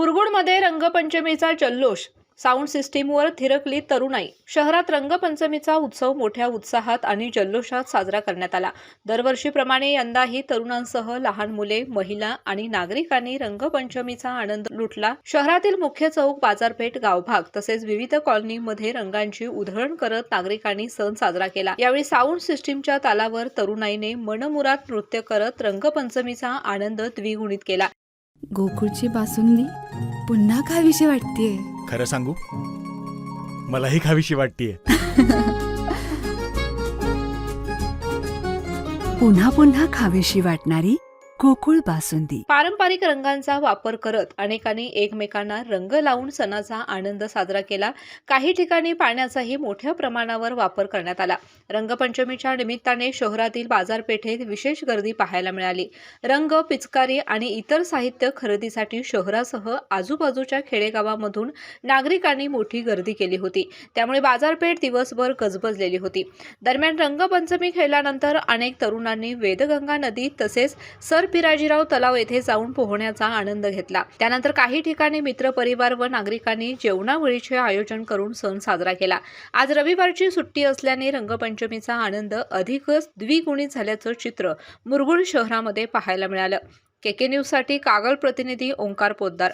मुरगुडमध्ये रंगपंचमीचा जल्लोष, साऊंड सिस्टीमवर थिरकली तरुणाई. शहरात रंगपंचमीचा उत्सव मोठ्या उत्साहात आणि जल्लोषात साजरा करण्यात आला. दरवर्षीप्रमाणे यंदाही तरुणांसह लहान मुले, महिला आणि नागरिकांनी रंगपंचमीचा आनंद लुटला. शहरातील मुख्य चौक, बाजारपेठ, गावभाग तसेच विविध कॉलनीमध्ये रंगांची उधळण करत नागरिकांनी सण साजरा केला. यावेळी साऊंड सिस्टीमच्या तालावर तरुणाईने मनमुराद नृत्य करत रंगपंचमीचा आनंद द्विगुणित केला. गोकुळची बासुंदी पुन्हा खावीशी वाटतेय. खरं सांगू, मलाही खावीशी वाटतेय. पुन्हा पुन्हा खावीशी वाटणारी गोकुळ बासुंदी. पारंपरिक रंगांचा वापर करत अनेकांनी एकमेकांना रंग लावून सणाचा आनंद साजरा केला. काही ठिकाणी पाण्याचाही मोठ्या प्रमाणावर वापर करण्यात आला. रंगपंचमीच्या निमित्ताने शहरातील बाजारपेठेत विशेष गर्दी पाहायला मिळाली. रंग, पिचकारी आणि इतर साहित्य खरेदीसाठी शहरासह आजूबाजूच्या खेडेगावांमधून नागरिकांनी मोठी गर्दी केली होती. त्यामुळे बाजारपेठ दिवसभर गजबजलेली होती. दरम्यान रंगपंचमी खेळल्यानंतर अनेक तरुणांनी वेदगंगा नदी तसेच पिराजीराव तलाव येथे जाऊन पोहण्याचा आनंद घेतला. त्यानंतर काही ठिकाणी मित्रपरिवार व नागरिकांनी जेवणावळीचे आयोजन करून सण साजरा केला. आज रविवारची सुट्टी असल्याने रंगपंचमीचा आनंद अधिकच द्विगुणित झाल्याचं चित्र मुरगुड शहरामध्ये पाहायला मिळालं. केके न्यूजसाठी कागल प्रतिनिधी ओंकार पोद्दार.